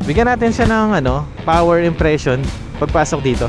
Bigyan natin siya ng power impression pagpasok dito.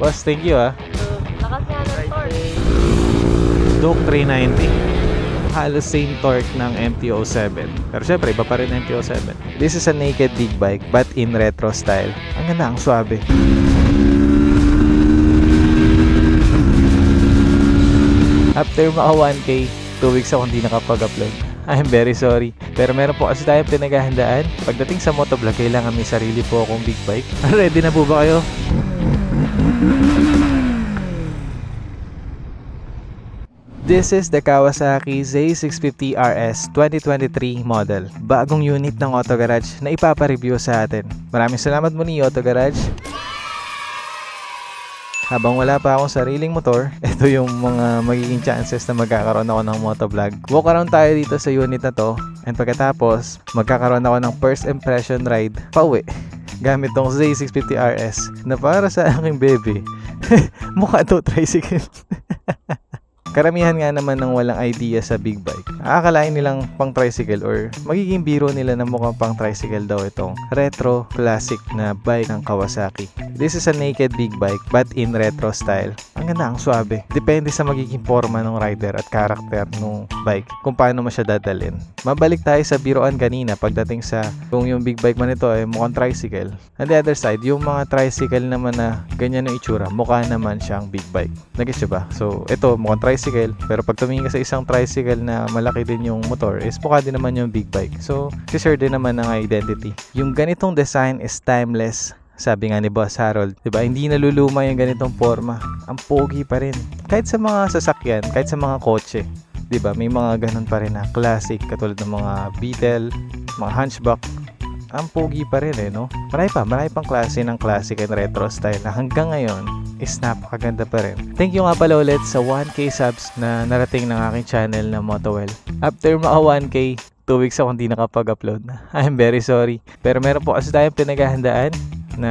Boss, thank you Nakasana torque. Duke 390. Halos same torque ng MT-07. Pero syempre, iba pa rin MT-07. This is a naked big bike but in retro style. Ang ganda, ang swabe. After maka 1K, 2 weeks ako hindi nakapag-upload. I'm very sorry. Pero meron po kasi tayong pinaghahandaan. Pagdating sa motovlog, kailangan may sarili po akong big bike. Ready na po ba kayo? This is the Kawasaki Z650 RS 2023 model. Bagong unit ng Auto Garage na ipapareview sa atin. Maraming salamat muli Auto Garage. Habang wala pa akong sariling motor, ito yung mga magiging chances na magkakaroon ako ng motovlog. Walk around tayo dito sa unit na to. And pagkatapos, magkakaroon ako ng first impression ride pauwi. Gamit tong Z650 RS na para sa aking baby. Mukha to tricycle. Karamihan nga naman ng walang idea sa big bike. Akalain nilang pang tricycle or magiging biro nila na mukhang pang tricycle daw itong retro classic na bike ng Kawasaki. This is a naked big bike but in retro style. Ang ganda, ang swabe. Depende sa magiging forma ng rider at character ng bike kung paano mo siya dadalhin. Mabalik tayo sa biroan kanina pagdating sa kung yung big bike man ito ay mukhang tricycle. On the other side, yung mga tricycle naman na ganyan ang itsura, mukha naman siyang big bike. Nag-gets nyo ba? So, ito mukhang tricycle, pero pag tumingin ka sa isang tricycle na malaki din yung motor, is mukha din naman yung big bike. So, share din naman ng identity. Yung ganitong design is timeless. Sabi nga ni Boss Harold, diba? Hindi naluluma yung ganitong forma. Ang pogi pa rin. Kahit sa mga sasakyan, kahit sa mga kotse, diba? May mga ganun pa rin na classic, katulad ng mga Beetle, mga Hunchback. Ang pogi pa rin no? Marami pang klase ng classic and retro style na hanggang ngayon is napakaganda pa rin. Thank you nga pala ulit sa 1K subs na narating ng aking channel na Motowell. After maka 1K, 2 weeks ako hindi nakapag-upload. I'm very sorry. Pero meron po kasi tayong pinaghahandaan na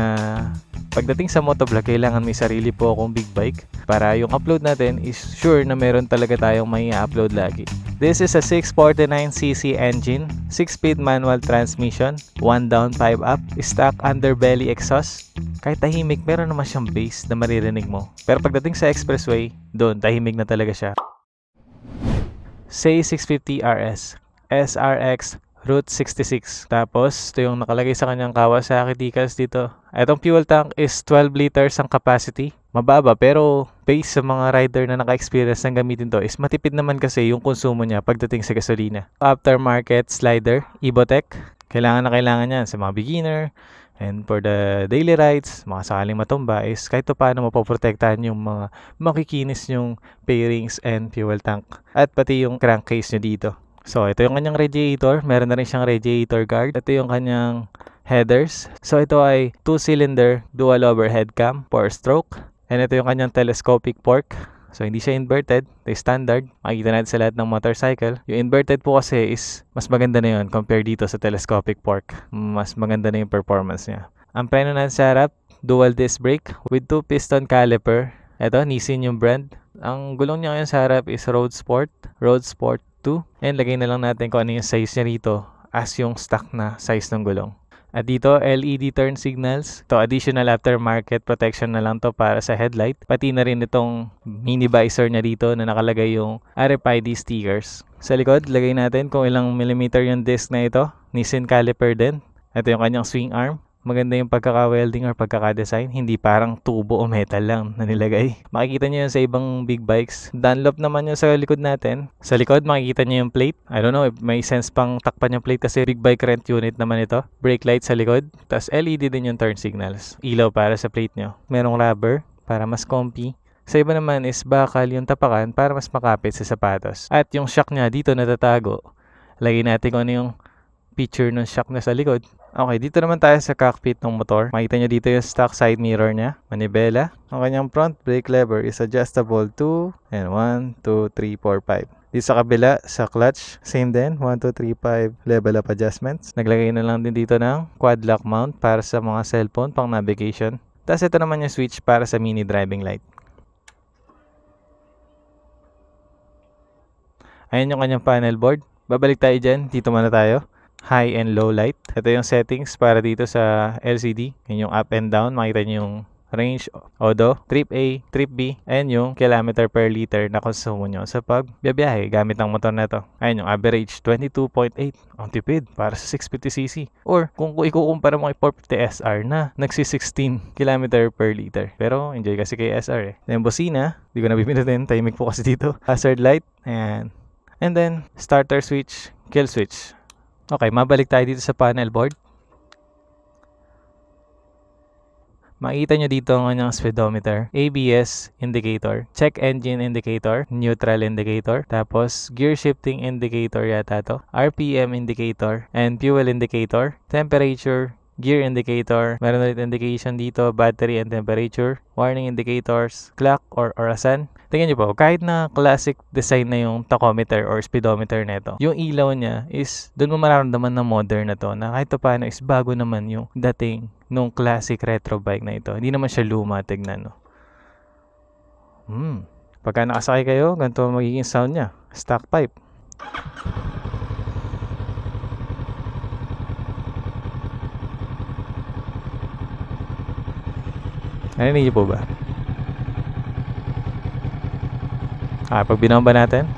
pagdating sa motovlog, kailangan may sarili po akong big bike para yung upload natin is sure na meron talaga tayong may upload lagi. This is a 649cc engine, 6-speed manual transmission, 1 down 5 up, stock underbelly exhaust. Kahit tahimik, meron naman siyang bass na maririnig mo. Pero pagdating sa expressway, doon tahimik na talaga siya. Say 650 RS SRX Route 66. Tapos, ito yung nakalagay sa kanyang Kawasaki decals dito. Itong fuel tank is 12 liters ang capacity. Mababa, pero based sa mga rider na naka-experience ng gamitin to is matipid naman kasi yung konsumo niya pagdating sa gasolina. Aftermarket slider, Evotech. Kailangan na kailangan yan sa mga beginner. And for the daily rides, mga sakaling matumba is kahit pa paano mapoprotektahan yung mga makikinis yung pairings and fuel tank. At pati yung crankcase nyo dito. So, ito yung kanyang radiator. Meron na rin siyang radiator guard. Ito yung kanyang headers. So, ito ay 2-cylinder dual overhead cam, 4-stroke. And ito yung kanyang telescopic fork. So, hindi siya inverted. Ito yung standard. Makikita natin sa lahat ng motorcycle. Yung inverted po kasi is mas maganda na yun compared dito sa telescopic fork. Mas maganda na yung performance niya. Ang preno natin sa harap, dual disc brake with 2-piston caliper. Ito, Nissin yung brand. Ang gulong niya ngayon sa harap is Road Sport 2. And lagay na lang natin kung ano yung size niya rito as yung stock na size ng gulong. At dito, LED turn signals. Ito, additional aftermarket protection na lang to para sa headlight. Pati na rin itong mini visor niya dito na nakalagay yung RFID stickers. Sa likod, lagay natin kung ilang millimeter yung disc na ito. Nissin caliper din. Ito yung kanyang swing arm. Maganda yung pagkaka-welding or pagkaka-design. Hindi parang tubo o metal lang na nilagay. Makikita nyo yun sa ibang big bikes. Dunlop naman yun sa likod natin. Sa likod, makikita nyo yung plate. I don't know if may sense pang takpan yung plate kasi big bike rent unit naman ito. Brake light sa likod. Tapos LED din yung turn signals. Ilaw para sa plate nyo. Merong rubber para mas comfy. Sa iba naman is bakal yung tapakan para mas makapit sa sapatos. At yung shock niya dito natatago. Lagay natin kung ano yung picture ng shock na sa likod. Okay, dito naman tayo sa cockpit ng motor. Makita nyo dito yung stock side mirror niya. Manibela. Ang kanyang front brake lever is adjustable 2 and 1, 2, 3, 4, 5. Dito sa kabila, sa clutch, same din. 1, 2, 3, 5 level up adjustments. Naglagay na lang din dito ng quad lock mount para sa mga cellphone pang navigation. Tapos ito naman yung switch para sa mini driving light. Ayan yung kanyang panel board. Babalik tayo dyan. Dito muna tayo. High and low light. Ito yung settings para dito sa LCD. Yan yung up and down. Makita nyo yung range, odo, trip A, trip B, and yung kilometer per liter na konsumo nyo sa pagbiyahe gamit ng motor na to. Ayan yung average, 22.8. Ang tipid para sa 650cc. Or kung ikukumpara mo kay 450 SR na nagsi 16 km per liter. Pero enjoy kasi kay SR eh. Then busina, di ko na pipindutin. Timing po kasi dito. Hazard light. Ayan. And then starter switch, kill switch. Okay, mabalik tayo dito sa panel board. Makikita nyo dito ang kanyang speedometer, ABS indicator, check engine indicator, neutral indicator, tapos gear shifting indicator yata to, RPM indicator, and fuel indicator, temperature, gear indicator, meron ulit indication dito, battery and temperature, warning indicators, clock or orasan. Tingnan nyo po, kahit na classic design na yung tachometer or speedometer nito, yung ilaw niya is, doon mo mararamdaman na modern na to, na kahit pa paano is bago naman yung dating nung classic retro bike na ito. Hindi naman siya luma, tignan no. Pagka nakasakay kayo, ganito magiging sound niya. Stock pipe. Narinig niyo po ba? Pag binomba natin.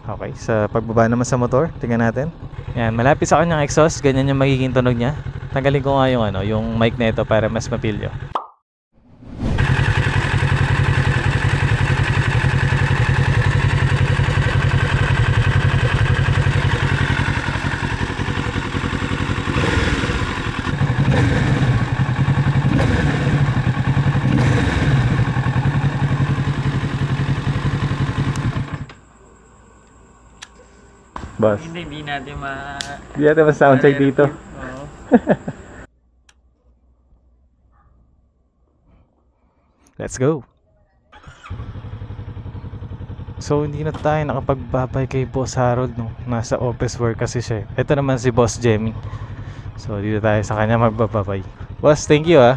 Okay, sa pagbaba naman sa motor, tingnan natin. Yan, malapit sa kanyang exhaust, ganyan yung magiging tunog niya. Tanggalin ko nga yung mic na ito para mas mapilyo. Boss. Hindi natin Hindi natin ma-soundcheck dito. Oo. Let's go. So hindi na tayo nakapagbabay kay Boss Harold no. Nasa office work kasi siya. Ito naman si Boss Jemmy. So dito tayo sa kanya magbababay. Boss, thank you ah.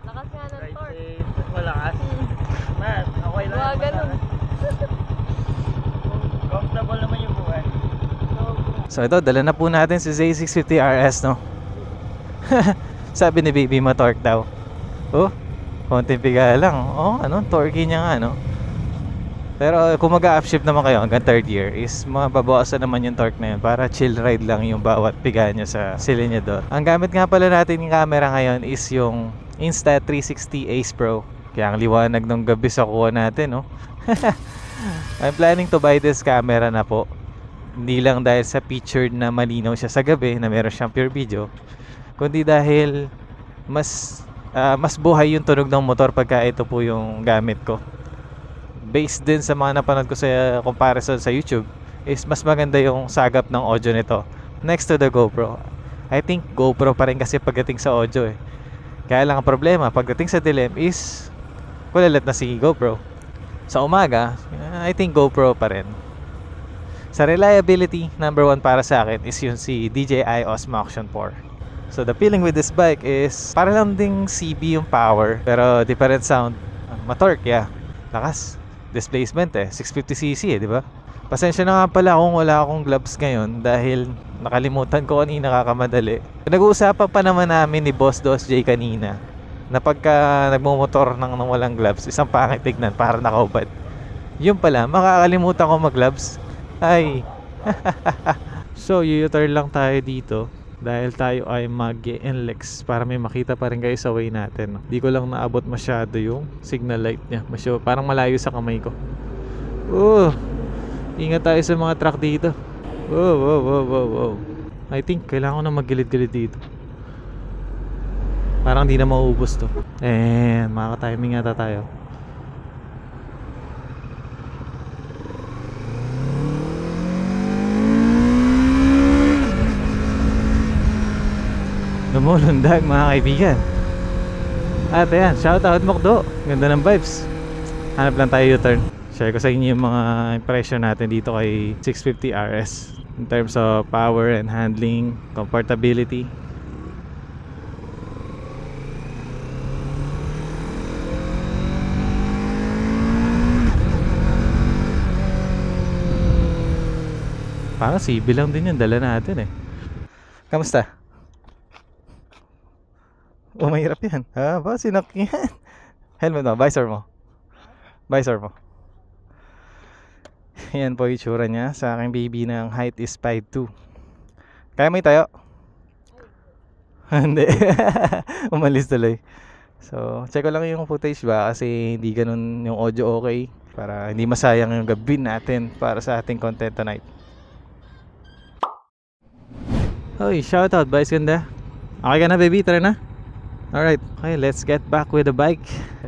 Lakas nga ng torque. Malakas. Man, okay lang. Mga ganun. Comfortable naman yung buhay. So ito, dala na po natin si Z650 RS no. Sabi ni Baby ma-torque daw. Oh, konting piga lang. Oh, torque niya nga no. Pero kung mag-upshift naman kayo hanggang third year is mababawasan naman yung torque na yun para chill ride lang yung bawat piga nyo sa silinyador. Ang gamit nga pala natin yung camera ngayon is yung Insta360 Ace Pro. Kaya ang liwanag ng gabi sa kuha natin no. I'm planning to buy this camera na po. Hindi lang dahil sa featured na malinaw siya sa gabi na meron siyang pure video, kundi dahil mas buhay yung tunog ng motor pagka ito po yung gamit ko. Based din sa mga napanood ko sa comparison sa YouTube, is mas maganda yung sagap ng audio nito next to the GoPro. I think GoPro pa rin kasi pagdating sa audio eh. Kaya lang ang problema pagdating sa dilim is kulalat na si GoPro. Sa umaga, I think GoPro pa rin. Sa reliability, number 1 para sa akin is yung si DJI Osmo Action 4. So the feeling with this bike is para lang ding CB yung power pero different sound. Matorque, yeah. Lakas. Displacement 650cc di ba? Pasensya na nga pala kung wala akong gloves ngayon dahil nakalimutan ko kanina kakamadali. Nag-uusapan pa naman namin ni Boss Dos J kanina na pagka nagmumotor nang walang gloves, isang pangit tignan para nakaubad. Yun pala, makakalimutan ko mag-gloves. Ay. So, u-turn lang tayo dito dahil tayo ay mag-NLEX para may makita pa rin kayo sa way natin. Di ko lang naabot masyado yung signal light niya. Parang malayo sa kamay ko. Ingat tayo sa mga truck dito. Wow. I think kailangan ko na maggilid-gilid dito. Parang di na mauubos to. Makaka-timing yata tayo. Lumulundag mga kaibigan. At ayan, shoutout Mokdo. Ganda ng vibes. Hanap lang tayo U-turn. Share ko sa inyo yung mga impression natin dito kay 650 RS in terms of power and handling, comfortability. Parang CB lang din yung dala natin eh. Kamusta? Oh, mahirap yan. Ba, sinakyan. Helmet mo, visor mo. Visor mo. Yan po yung itsura niya sa aking baby ng height is 5'2". Kaya mo tayo? Hindi. Umalis tuloy. So, check ko lang yung footage ba kasi hindi ganun yung audio okay. Para hindi masayang yung gabi natin para sa ating content tonight. Hoy, shoutout boys, ganda. Okay ka na baby, tara na. Alright, okay, let's get back with the bike.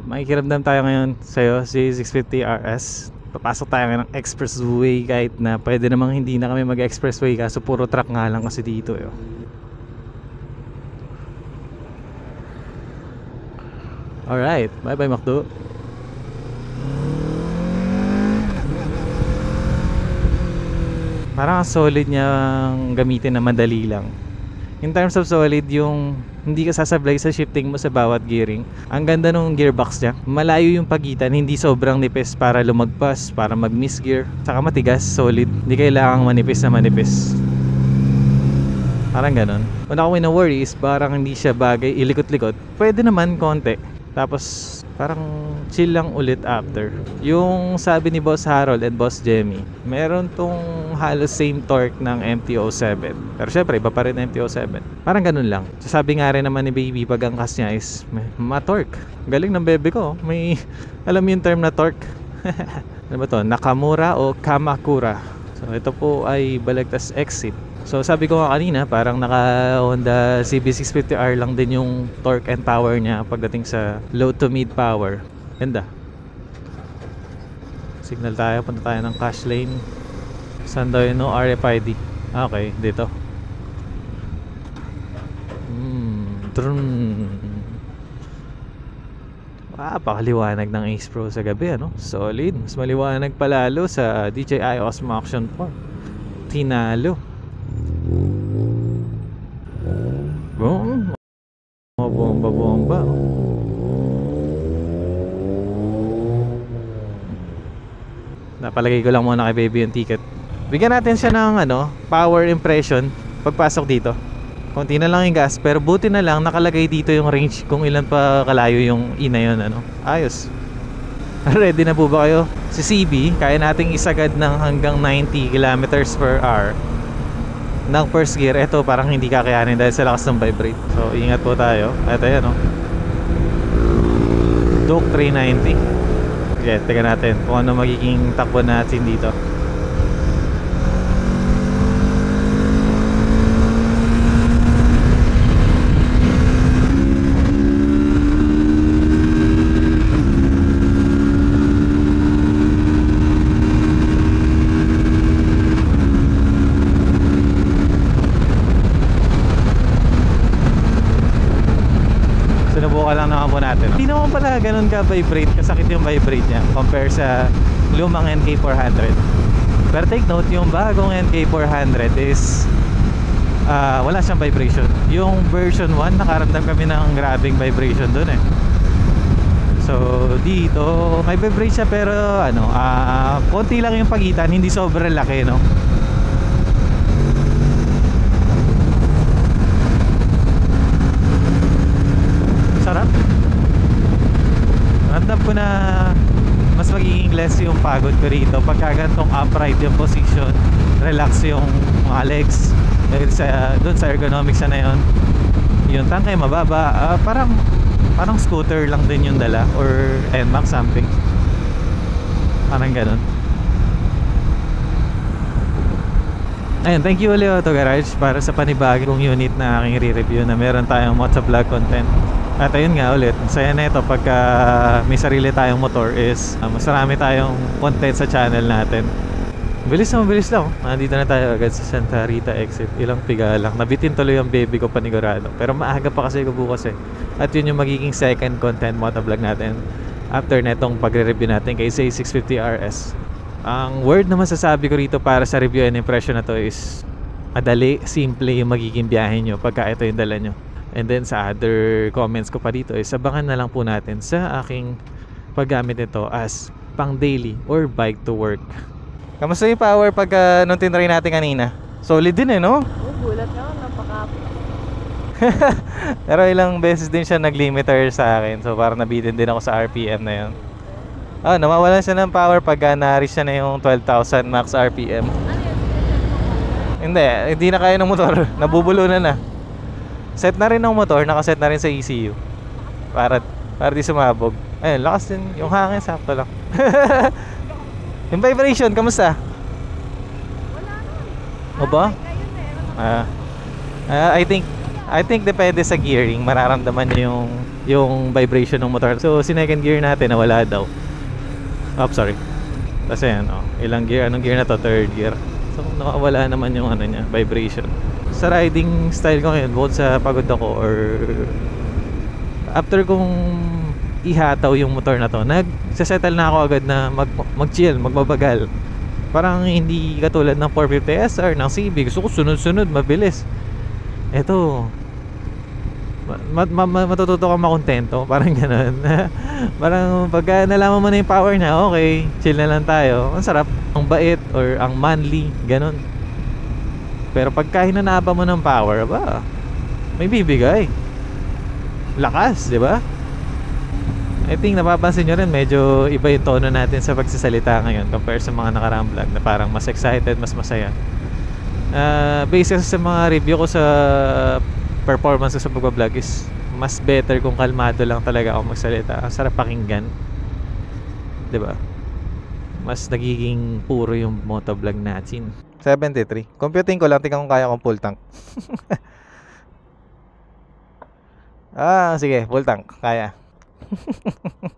Makikiramdam tayo ngayon sa'yo, si 650 RS. Papasok tayo ngayon ng expressway kahit na pwede namang hindi na kami mag-expressway kaso puro truck nga lang kasi dito eh. Alright, bye bye Makdo. Parang solid niyang gamitin na madali lang. In terms of solid, yung hindi ka sasablay sa shifting mo sa bawat gearing. Ang ganda nung gearbox niya. Malayo yung pagitan, hindi sobrang nipis para lumagpas, para mag-miss gear. Saka matigas, solid. Hindi kailangang manipis na manipis. Parang ganon. Una ko wina-worry is parang hindi siya bagay ilikot-likot. Pwede naman konti. Tapos parang chill lang ulit after. Yung sabi ni Boss Harold and Boss Jemmy, meron tong halos same torque ng MT-07. Pero syempre iba pa rin MT-07. Parang ganun lang. Sabi nga rin naman ni Baby pag ang kas niya is ma-torque. Galing ng bebe ko. May alam yung term na torque. Ano ba to? Nakamura o Kamakura. So ito po ay Balagtas exit. So sabi ko nga kanina, parang naka Honda CB650R lang din yung torque and power niya pagdating sa low to mid power. Ganda. Signal tayo, punta tayo ng cash lane. Saan daw yun, no? RFID. Okay, dito. Pakaliwanag ng Ace Pro sa gabi, ano? Solid. Mas maliwanag palalo sa DJI Osmo Action 4. Tinalo. Boom. Bomba. Napalagay ko lang muna kay baby yung ticket. Bigyan natin siya ng power impression pagpasok dito. Konti na lang yung gas, pero buti na lang nakalagay dito yung range kung ilan pa kalayo yung ina yun, Ayos. Ready na po ba kayo? Si CB, kaya nating isagad ng hanggang 90 kilometers per hour ng first gear. Ito parang hindi kakayanin dahil sa lakas ng vibrate. So ingat po tayo. Ito yan Duke 390. Okay, tingnan natin kung ano magiging takbo natin dito. Sinubukan lang naman po natin. Hindi naman pala ganun ka-vibrate, kasakit yung vibrate niya compare sa lumang NK400. Pero take note, yung bagong NK400 is wala siyang vibration. Yung version 1, nakaramdam kami ng grabing vibration dun eh. So dito, may vibrate siya pero konti lang yung pagitan, hindi sobrang laki, no? Sarap. Ramdam ko na mas magiging less yung pagod ko rito pagka ganitong upright yung position, relax yung mga legs dahil doon sa ergonomics na yun. Yung tangkay mababa, parang scooter lang din yung dala or NMAX something, parang ganun. Ayun, thank you ulit Auto Garage para sa panibagong unit na aking re-review na meron tayong motovlog content. At ayun nga ulit, masaya na ito pagka may sarili tayong motor is mas marami tayong content sa channel natin. Bilis lang. Nandito na tayo agad sa Santa Rita exit. Ilang piga lang. Nabitin tuloy yung baby ko panigurado. Pero maaga pa kasi ko bukas eh. At yun yung magiging second content motovlog natin after netong pagre-review natin kay CA650 RS. Ang word na masasabi ko rito para sa review and impression na to is madali, simple yung magiging biyahe nyo pagka ito yung dala nyo. And then sa other comments ko pa dito is abangan na lang po natin sa aking paggamit nito as pang daily or bike to work. Kamusta yung power pag nung tinry natin kanina? Solid din no? Oh, gulat nga, napakapit. Pero ilang beses din siya nag-limiter sa akin. So parang nabitin din ako sa RPM na yun. Nawawalan siya ng power pag na-reach siya na yung 12,000 max RPM. Ano yun? Hindi na kaya ng motor. Nabubulunan na. Set na rin ng motor, nakaset na rin sa ECU. Para di sumabog. Ayun, lakas din. Yung hangin, sakto lang. Yung vibration, kamusta? Wala na. O ba? Kayo meron. I think depende sa gearing, mararamdaman niyo yung vibration ng motor. So, second gear natin nawala daw. Sorry. Kasi ilang gear, anong gear na to? Third gear. So, nakawala naman yung niya, vibration. Sa riding style ko ngayon, both sa pagod ako or after kong ihataw yung motor na to, nagsasettle na ako agad na mag-chill, magbabagal. Parang hindi katulad ng 450 SR, ng CB. Gusto ko sunod-sunod, mabilis. Eto, matututo kang makontento. Parang gano'n. Parang pagka nalaman mo na yung power niya, okay, chill na lang tayo. Ang sarap, ang bait or ang manly, gano'n. Pero pagka hinanaba mo ng power, may bibigay. Lakas, di ba? I think napapansin nyo rin, medyo iba yung tono natin sa pagsasalita ngayon compare sa mga nakaraang vlog na parang mas excited, mas masaya. Based sa mga review ko sa performance ko sa pagbablog is mas better kung kalmado lang talaga ako magsalita. Ang sarap pakinggan, diba? Mas nagiging puro yung motovlog natin. 73. Computing ko lang, tingnan kung kaya kong full tank. Sige, full tank, kaya.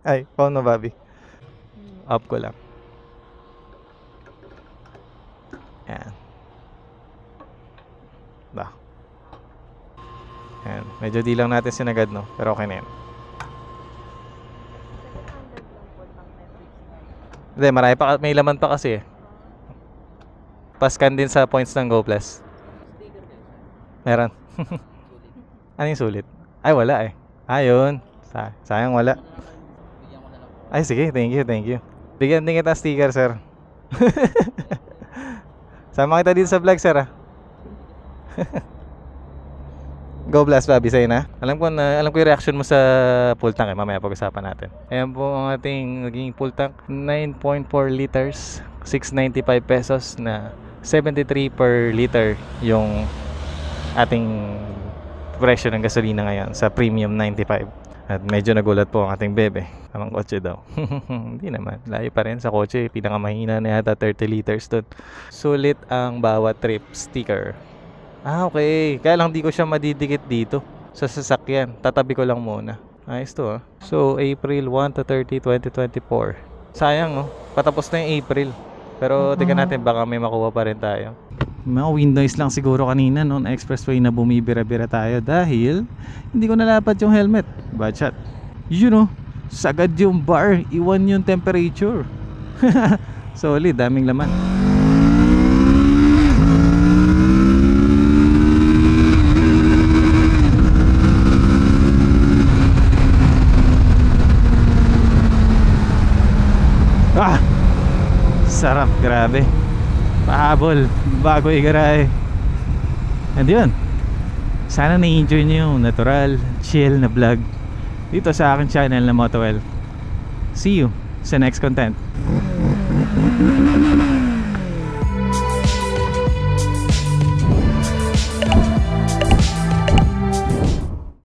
Ay, phone mo, Bobby. Off ko lang. Yan. Yan. Medyo di lang natin sinagad, no? Pero okay na yan. Hindi, marami pa, may laman pa kasi Paskan din sa points ng Go Plus. Meron. Ano yung sulit? Ay, wala Ayun. Sayang wala. Ay, sige. Thank you. Bigyan din kita sticker, sir. Sama kita dito sa vlog, sir, Go Blast, Bobby, sa'yo na. Alam ko yung reaction mo sa full tank mamaya pag-usapan natin. Ayan po ang ating naging full tank. 9.4 liters, 695 pesos na 73 per liter yung ating presyo ng gasolina ngayon sa Premium 95. At medyo nagulat po ang ating bebe. Anong kotse daw? Hindi naman. Layo pa rin sa kotse. Pinakamahina na yata 30 liters doon. Sulit ang bawat trip sticker. Okay. Kaya lang di ko siya madidikit dito sa sasakyan. Tatabi ko lang muna. Ayos to So, April 1 to 30, 2024. Sayang patapos na yung April. Pero tingnan natin baka may makuha pa rin tayo. Mga windows lang siguro kanina noon expressway na bumibira-bira tayo dahil hindi ko nalapat yung helmet. Bad shot. Sagad yung bar, iwan yung temperature. Solid, daming laman. Sarap, grabe. Pahabol bago igarahe. And yun, sana na-enjoy nyo yung natural, chill na vlog dito sa aking channel na Moto Well. See you sa next content.